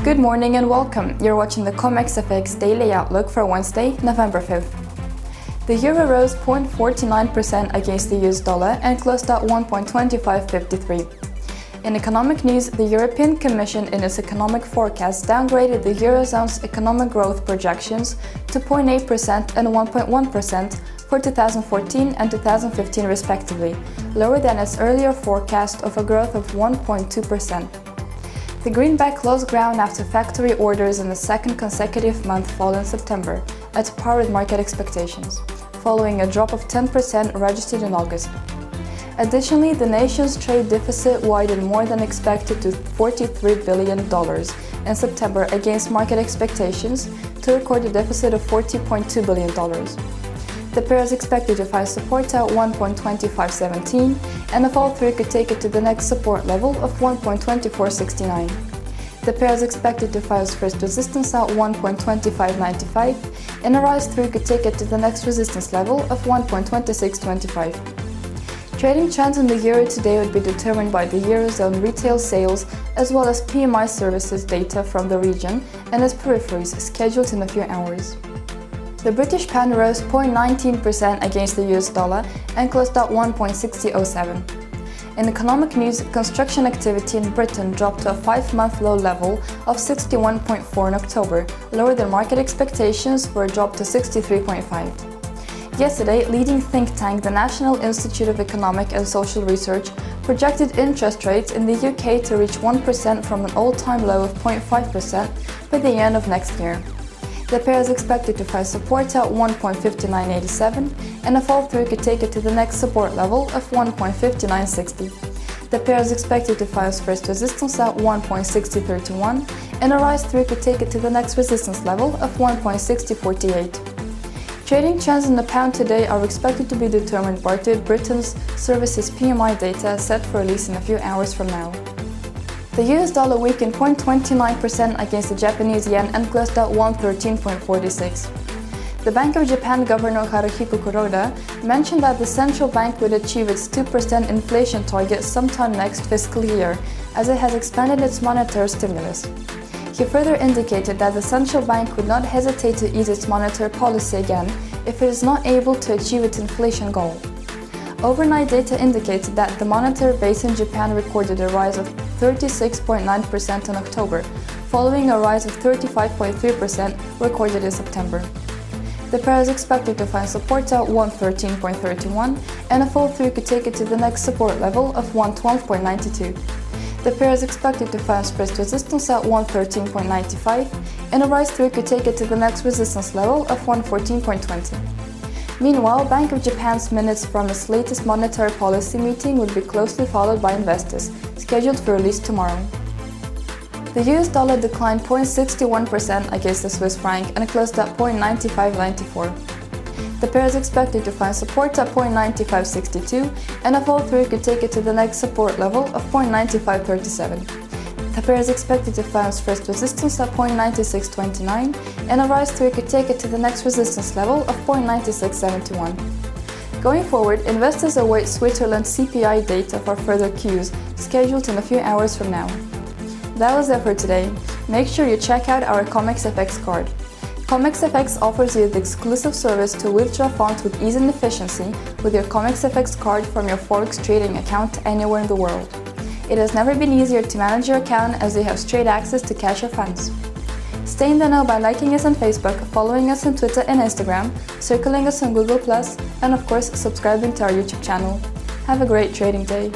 Good morning and welcome. You're watching the CommexFX Daily Outlook for Wednesday, November 5th. The euro rose 0.49% against the US dollar and closed at 1.2553. In economic news, the European Commission in its economic forecast downgraded the Eurozone's economic growth projections to 0.8% and 1.1% for 2014 and 2015 respectively, lower than its earlier forecast of a growth of 1.2%. The greenback lost ground after factory orders in the second consecutive month fall in September, at par with market expectations, following a drop of 10% registered in August. Additionally, the nation's trade deficit widened more than expected to $43 billion in September against market expectations to record a deficit of $40.2 billion. The pair is expected to find support at 1.2517, and a fall-through could take it to the next support level of 1.2469. The pair is expected to find its first resistance at 1.2595, and a rise-through could take it to the next resistance level of 1.2625. Trading trends in the euro today would be determined by the Eurozone retail sales as well as PMI services data from the region and its peripheries scheduled in a few hours. The British pound rose 0.19% against the US dollar and closed at 1.6007. In economic news, construction activity in Britain dropped to a 5-month low level of 61.4 in October, lower than market expectations for a drop to 63.5. Yesterday, leading think tank the National Institute of Economic and Social Research projected interest rates in the UK to reach 1% from an all-time low of 0.5% by the end of next year. The pair is expected to find support at 1.5987, and a fall-through could take it to the next support level of 1.5960. The pair is expected to find its first resistance at 1.6031, and a rise-through could take it to the next resistance level of 1.6048. Trading trends in the pound today are expected to be determined by Britain's services PMI data set for release in a few hours from now. The US dollar weakened 0.29% against the Japanese yen and closed at 113.46. The Bank of Japan Governor Haruhiko Kuroda mentioned that the central bank would achieve its 2% inflation target sometime next fiscal year, as it has expanded its monetary stimulus. He further indicated that the central bank would not hesitate to ease its monetary policy again if it is not able to achieve its inflation goal. Overnight data indicates that the monetary base in Japan recorded a rise of 36.9% in October, following a rise of 35.3% recorded in September. The pair is expected to find support at 113.31, and a fall-through could take it to the next support level of 112.92. The pair is expected to find its first resistance at 113.95, and a rise-through could take it to the next resistance level of 114.20. Meanwhile, Bank of Japan's minutes from its latest monetary policy meeting would be closely followed by investors, scheduled for release tomorrow. The US dollar declined 0.61% against the Swiss franc and closed at 0.9594. The pair is expected to find support at 0.9562, and a fall-through could take it to the next support level of 0.9537. The pair is expected to find its first resistance at 0.9629, and a rise-through could take it to the next resistance level of 0.9671. Going forward, investors await Switzerland's CPI data for further cues, scheduled in a few hours from now. That was it for today. Make sure you check out our CommexFX card. CommexFX offers you the exclusive service to withdraw funds with ease and efficiency with your CommexFX card from your Forex trading account anywhere in the world. It has never been easier to manage your account, as you have straight access to cash your funds. Stay in the know by liking us on Facebook, following us on Twitter and Instagram, circling us on Google+, and of course subscribing to our YouTube channel. Have a great trading day!